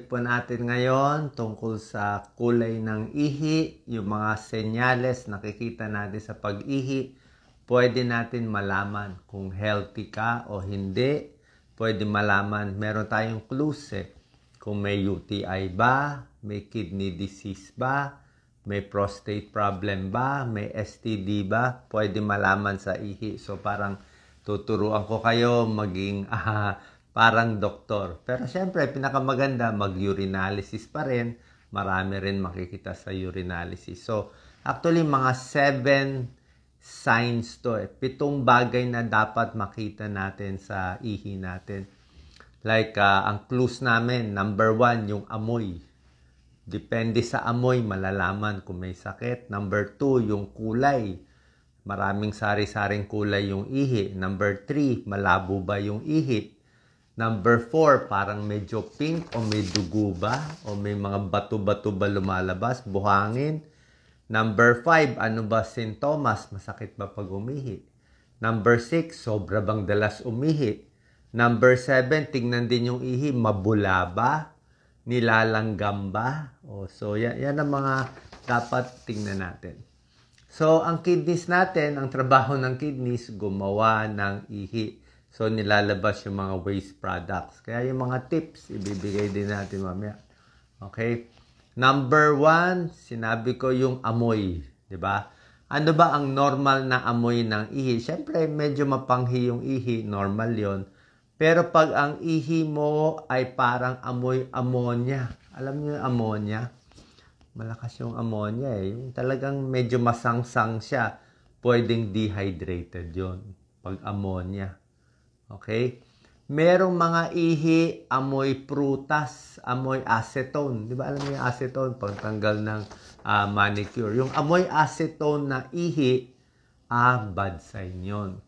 Po natin ngayon tungkol sa kulay ng ihi, yung mga senyales nakikita natin sa pag-ihi, pwede natin malaman kung healthy ka o hindi. Pwede malaman, meron tayong clues kung may UTI ba, may kidney disease ba, may prostate problem ba, may STD ba, pwede malaman sa ihi. So parang tuturuan ko kayo maging parang doktor. Pero syempre, pinakamaganda, mag-urinalysis pa rin. Marami rin makikita sa urinalysis. So, actually, mga 7 signs to. 7 bagay na dapat makita natin sa ihi natin. Like, ang clues namin, number 1, yung amoy. Depende sa amoy, malalaman kung may sakit. Number 2, yung kulay. Maraming sari-saring kulay yung ihi. Number 3, malabo ba yung ihi? Number 4, parang medyo pink o may dugo ba? O may mga bato-bato ba lumalabas? Buhangin. Number 5, ano ba sintomas? Masakit ba pag umihi? Number 6, sobra bang dalas umihi? Number 7, tingnan din yung ihi. Mabula ba? Nilalanggam ba? So, yan ang mga dapat tingnan natin. So, ang kidneys natin, ang trabaho ng kidneys, gumawa ng ihi. So, nilalabas yung mga waste products. Kaya yung mga tips, ibibigay din natin mamaya. Okay? Number 1, sinabi ko yung amoy. Diba? Ano ba ang normal na amoy ng ihi? Siyempre, medyo mapanghi yung ihi. Normal yon. Pero pag ang ihi mo ay parang amoy ammonia. Alam niyo yung ammonia? Malakas yung ammonia Yung talagang medyo masangsang siya. Pwedeng dehydrated yon pag ammonia. Okay? Merong mga ihi, amoy prutas, amoy acetone. Di ba alam niyo yung acetone? Pagtanggal ng manicure. Yung amoy acetone na ihi, bad sign yun.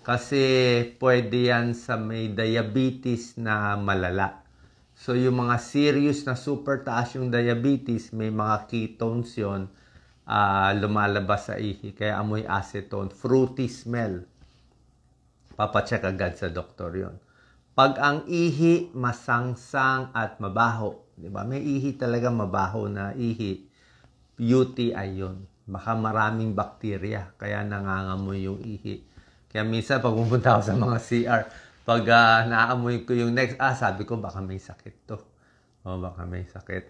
Kasi pwede yan sa may diabetes na malala. So yung mga serious na super taas yung diabetes, may mga ketones yun, lumalabas sa ihi. Kaya amoy acetone, fruity smell. Papacheck agad sa doktor yon. Pag ang ihi masangsang at mabaho, di ba? May ihi talaga mabaho na ihi, UTI yun. Baka maraming bakterya, kaya nangangamoy yung ihi. Kaya minsan pag pumunta ako sa mga CR, pag naamoy ko yung next, sabi ko baka may sakit to. Baka may sakit.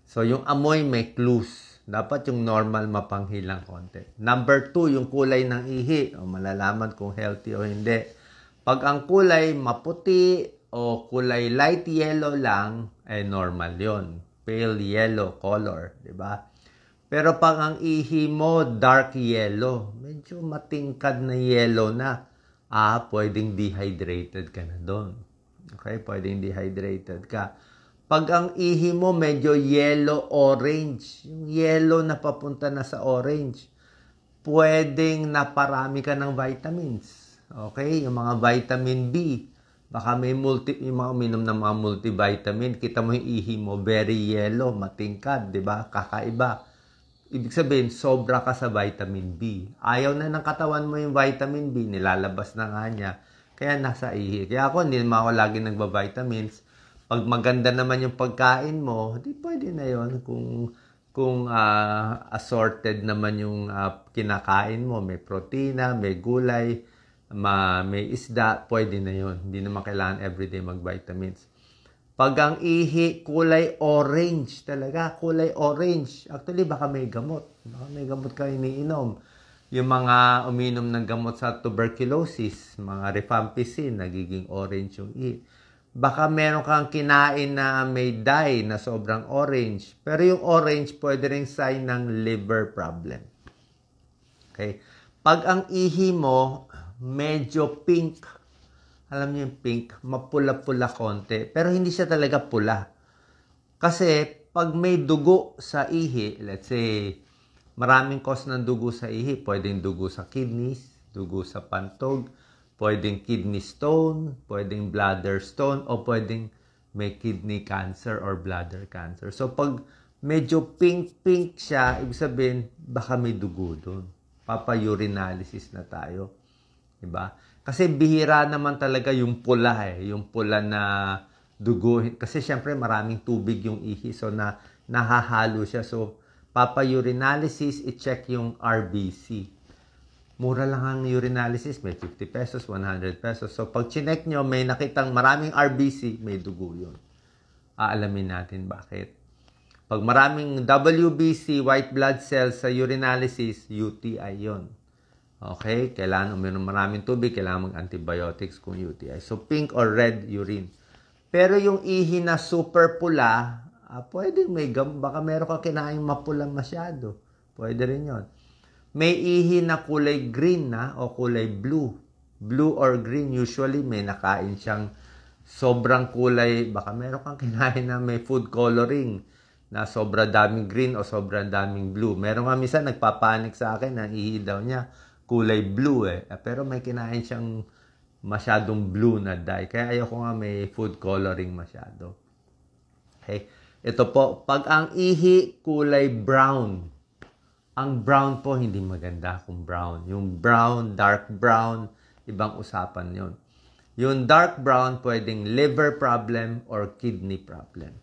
So yung amoy may clues. Dapat yung normal mapanghi lang konti. Number 2, yung kulay ng ihi. Malalaman kung healthy o hindi. Pag ang kulay maputi o kulay light yellow lang, normal yon. Pale yellow color, di ba? Pero pag ang ihi mo dark yellow, medyo matingkad na yellow na, pwedeng dehydrated ka na doon. Okay, pwedeng dehydrated ka. Pag ang ihi mo medyo yellow-orange, yung yellow na papunta na sa orange, pwedeng naparami ka ng vitamins. Okay? Yung mga vitamin B, baka may yung mga uminom ng mga multivitamin, kita mo yung ihi mo, very yellow, matingkad, di ba? Kakaiba. Ibig sabihin, sobra ka sa vitamin B. Ayaw na ng katawan mo yung vitamin B, nilalabas na nga niya, kaya nasa ihi. Kaya ako, hindi naman ako lagi nagba-vitamins. Pag maganda naman yung pagkain mo, di pwede na yon kung assorted naman yung kinakain mo. May protina, may gulay, may isda, pwede na yon. Hindi naman kailangan everyday mag-vitamins. Pag ang ihi, kulay orange talaga. Kulay orange. Actually, baka may gamot. Baka may gamot ka iniinom. Yung mga uminom ng gamot sa tuberculosis, mga rifampicin, nagiging orange yung ihi. Baka meron kang kinain na may dye na sobrang orange. Pero yung orange, pwede rin sign ng liver problem. Okay? Pag ang ihi mo, medyo pink. Alam niyo yung pink, mapula-pula konti. Pero hindi siya talaga pula. Kasi pag may dugo sa ihi, let's say, maraming cause ng dugo sa ihi. Pwedeng dugo sa kidneys, dugo sa pantog, pwedeng kidney stone, pwedeng bladder stone, o pwedeng may kidney cancer or bladder cancer. So, pag medyo pink-pink siya, ibig sabihin, baka may dugo doon. Papa-urinalysis na tayo. Diba? Kasi bihira naman talaga yung pula Yung pula na dugo. Kasi syempre maraming tubig yung ihi. So, nahahalo siya. So, papa-urinalysis, i-check yung RBC. Mura lang ang urinalysis. May 50 pesos, 100 pesos. So, pag chinek nyo, may nakitang maraming RBC, may dugo yun. Aalamin natin bakit. Pag maraming WBC, white blood cells sa urinalysis, UTI yun. Okay? Kailangan uminom maraming tubig, kailangan mag-antibiotics kung UTI. So, pink or red urine. Pero yung ihi na super pula, pwedeng may baka meron ka kinaing mapula masyado. Pwede rin yun. May ihi na kulay green na o kulay blue. Blue or green, usually may nakain siyang sobrang kulay. Baka meron kang kinain na may food coloring na sobrang daming green o sobrang daming blue. Meron nga minsan nagpapanik sa akin na ihi daw niya kulay blue Pero may kinain siyang masyadong blue na dye. Kaya ayoko nga may food coloring masyado. Okay. Ito po, pag ang ihi kulay brown, ang brown po hindi maganda kung brown. Yung brown, dark brown, ibang usapan yon. Yung dark brown, pwedeng liver problem or kidney problem.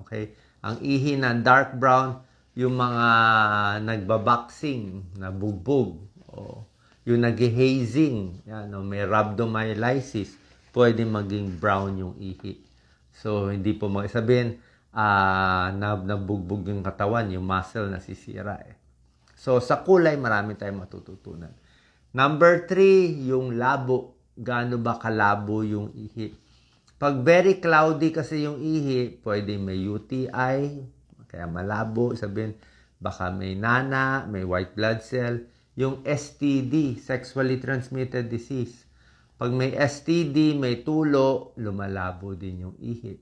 Okay? Ang ihi na dark brown, yung mga nagbaboxing, na bugbog, o yung nag-hazing, may rhabdomyolysis, pwede maging brown yung ihi. So, hindi po sabihin, nabugbog yung katawan, yung muscle nasisira So, sa kulay, marami tayong matututunan. Number 3, yung labo. Gaano ba kalabo yung ihi? Pag very cloudy kasi yung ihi, pwede may UTI, kaya malabo. Sabihin, baka may nana, may white blood cell. Yung STD, sexually transmitted disease. Pag may STD, may tulo, lumalabo din yung ihi.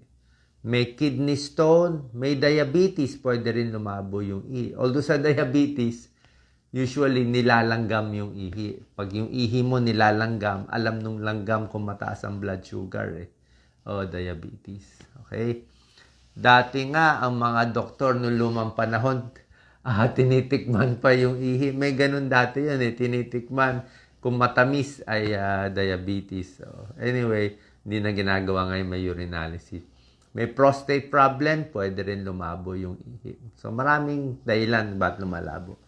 May kidney stone, may diabetes, pwede rin lumabo yung ihi. Although sa diabetes, usually nilalanggam yung ihi. Pag yung ihi mo nilalanggam, alam nung langgam kung mataas ang blood sugar O diabetes. Okay? Dati nga, ang mga doktor noong lumang panahon, tinitikman pa yung ihi. May ganun dati yun tinitikman. Kung matamis ay diabetes. So, anyway, hindi na ginagawa ngayon may urinalysis. May prostate problem, pwede rin lumabo yung ihi. So, maraming dahilan ba't lumalabo.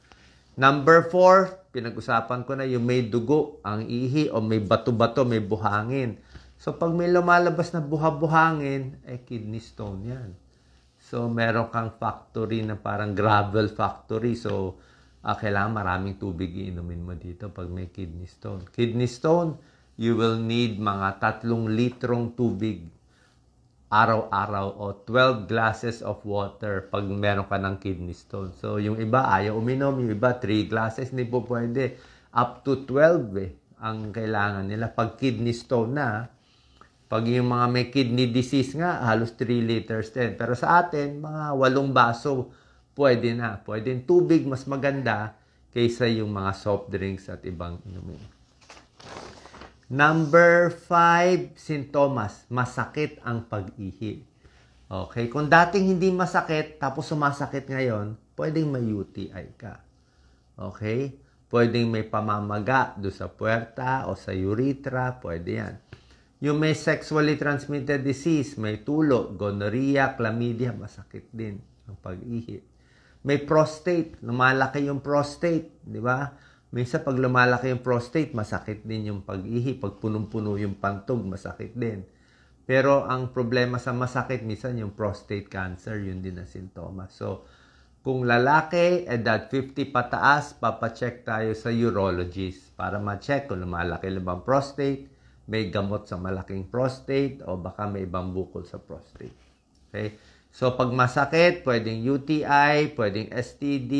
Number 4, pinag-usapan ko na yung may dugo, ang ihi, o may bato-bato, may buhangin. So, pag may lumalabas na buhangin, kidney stone yan. So, meron kang factory na parang gravel factory. So, kailangan maraming tubig iinumin mo dito pag may kidney stone. Kidney stone, you will need mga 3 litrong tubig araw-araw o 12 glasses of water pag meron ka ng kidney stone. So, yung iba ayaw uminom, yung iba 3 glasses, hindi po pwede. Up to 12 ang kailangan nila. Pag kidney stone na, pag yung mga may kidney disease nga, halos 3 liters din. Pero sa atin, mga 8 baso, pwede na. Pwede yung tubig, mas maganda kaysa yung mga soft drinks at ibang inumin. Number 5, sintomas. Masakit ang pag-ihi. Okay? Kung dating hindi masakit, tapos sumasakit ngayon, pwedeng may UTI ka. Okay? Pwedeng may pamamaga do sa puwerta o sa urethra. Pwede yan. Yung may sexually transmitted disease, may tulo, gonorrhea, chlamydia, masakit din ang pag-ihi. May prostate, lumalaki yung prostate, di ba? Minsan pag lumalaki yung prostate, masakit din yung pag-ihi. Pag punong-puno yung pantog, masakit din. Pero ang problema sa masakit, minsan yung prostate cancer, yun din ang sintomas. So, kung lalaki, edad 50 pataas, papacheck tayo sa urologist para ma-check kung lumalaki lang bang prostate, may gamot sa malaking prostate, o baka may ibang bukol sa prostate. Okay? So, pag masakit, pwedeng UTI, pwedeng STD,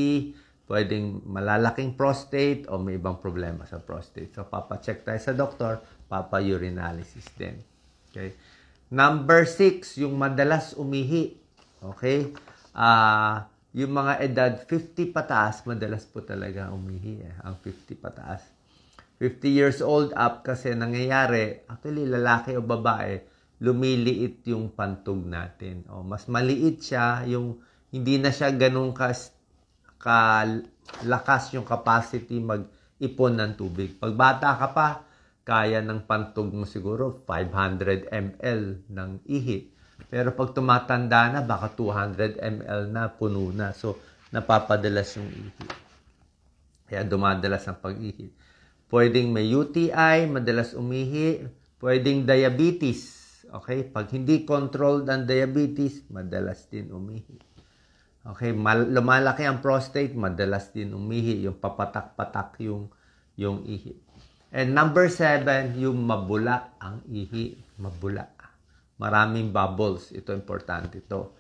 pwedeng malalaking prostate o may ibang problema sa prostate. So, papacheck tayo sa doktor, papa-urinalysis din. Okay? Number 6, yung madalas umihi. Okay? Yung mga edad 50 pataas, madalas po talaga umihi. Ang 50 pataas. 50 years old up kasi nangyayari, actually lalaki o babae, lumiliit yung pantog natin. O, mas maliit siya, yung hindi na siya ganun kalakas yung capacity mag-ipon ng tubig. Pag bata ka pa, kaya ng pantog mo siguro 500 ml ng ihi. Pero pag tumatanda na, baka 200 ml na, puno na. So, napapadalas yung ihi. Kaya dumadalas ang pag-ihi. Pwedeng may UTI, madalas umihi. Pwedeng diabetes. Okay? Pag hindi controlled ang diabetes, madalas din umihi. Okay? Lumalaki ang prostate, madalas din umihi. Yung papatak-patak yung ihi. And number 7, yung mabula ang ihi. Mabula. Maraming bubbles. Ito, importante ito.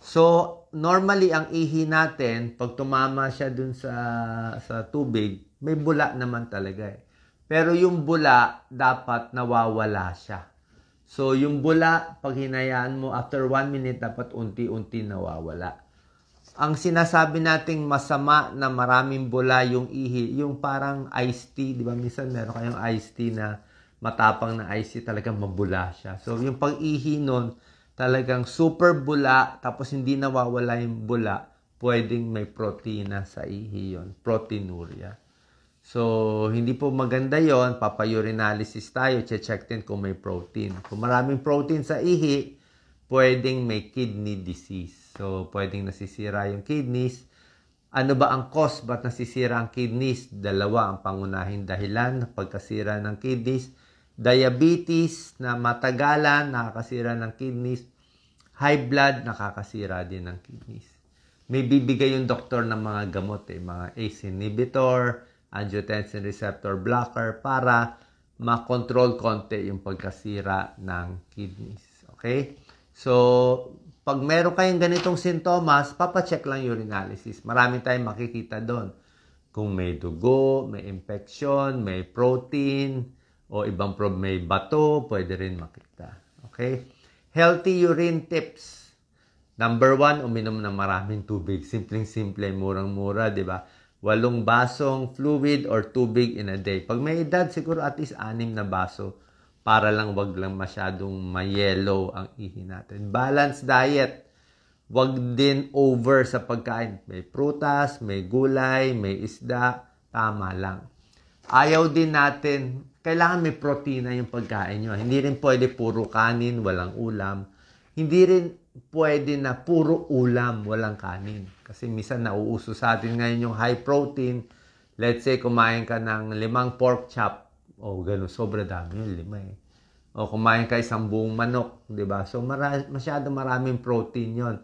So, normally, ang ihi natin, pag tumama siya dun sa tubig, may bula naman talaga eh. Pero yung bula, dapat nawawala siya. So, yung bula, pag hinayaan mo, after 1 minute, dapat unti-unti nawawala. Ang sinasabi nating masama na maraming bula yung ihi, yung parang iced tea, di ba? Minsan meron kayong iced tea na matapang na iced tea, talagang mabula siya. So, yung pag-ihi nun, talagang super bula, tapos hindi nawawala yung bula, pwedeng may protina sa ihi yon, proteinuria. So, hindi po maganda yon, papa-urinalysis tayo, check din kung may protein. Kung maraming protein sa ihi, pwedeng may kidney disease. So, pwedeng nasisira yung kidneys. Ano ba ang cause? Ba't nasisira ang kidneys? 2 ang pangunahing dahilan ng pagkasira ng kidneys. Diabetes na matagalan, nakakasira ng kidneys. High blood, nakakasira din ng kidneys. May bibigay yung doktor ng mga gamot, mga ACE inhibitor, angiotensin receptor blocker, para makontrol konti yung pagkasira ng kidneys. Okay? So, pag meron kayong ganitong sintomas, papacheck lang urinalysis. Marami tayong makikita doon. Kung may dugo, may infection, may protein, o ibang may bato, pwede rin makita. Okay? Healthy urine tips. Number 1, uminom ng maraming tubig. Simpleng-simple, murang-mura, di ba? 8 basong fluid or tubig in a day. Pag may edad, siguro at least 6 na baso, para lang wag lang masyadong mayellow ang ihi natin. Balanced diet. Wag din over sa pagkain. May prutas, may gulay, may isda. Tama lang. Ayaw din natin, kailangan may protina yung pagkain nyo. Hindi rin pwede puro kanin, walang ulam. Hindi rin pwede na puro ulam, walang kanin. Kasi minsan nauuso sa atin ngayon yung high protein. Let's say, kumain ka ng 5 pork chop. O, ganun. Sobra dami yun, 5 eh. O, kumain ka 1 buong manok, di ba? So, masyado maraming protein yon.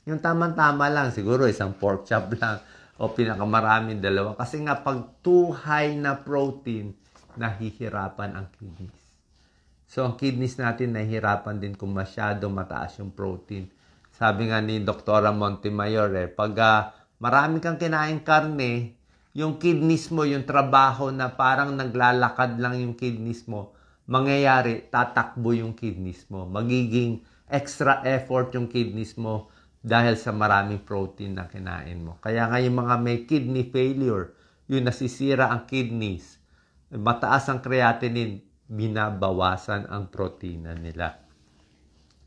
Yung tamang-tama lang, siguro 1 pork chop lang. O, pinakamaraming 2. Kasi nga, pag too high na protein, nahihirapan ang kidneys. So, ang kidneys natin nahihirapan din kung masyado mataas yung protein. Sabi nga ni Dr. Montemayor, pag marami kang kinain karne, yung kidneys mo, yung trabaho na parang naglalakad lang yung kidneys mo, mangyayari, tatakbo yung kidneys mo. Magiging extra effort yung kidneys mo dahil sa maraming protein na kinain mo. Kaya nga yung mga may kidney failure, yung nasisira ang kidneys, mataas ang creatinine, binabawasan ang protina nila.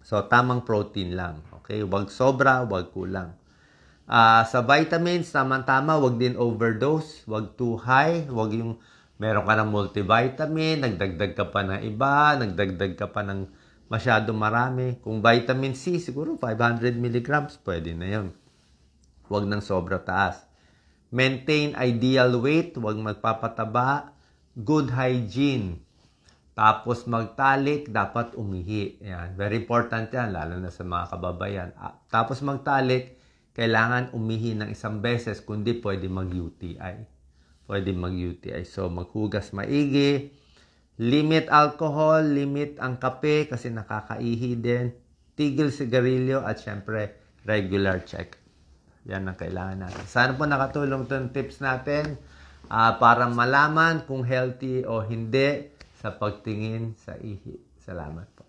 So, tamang protein lang. Okay? Huwag sobra, huwag kulang. Sa vitamins, tama-tama, wag din overdose, wag too high, wag yung meron ka ng multivitamin, nagdagdag ka pa ng iba, nagdagdag ka pa ng masyado marami. Kung vitamin C, siguro 500 mg, pwede na yun. Wag nang sobra taas. Maintain ideal weight, wag magpapataba. Good hygiene. Tapos magtalik, dapat umihi. Yan. Very important yan, lalo na sa mga kababayan. Tapos magtalik, kailangan umihi ng 1 beses, kundi pwede mag-UTI. Pwede mag-UTI. So, maghugas maigi. Limit alcohol, limit ang kape kasi nakakaihi din. Tigil sigarilyo at syempre, regular check. Yan ang kailangan natin. Sana po nakatulong itong tips natin para malaman kung healthy o hindi sa pagtingin sa ihi. Salamat po.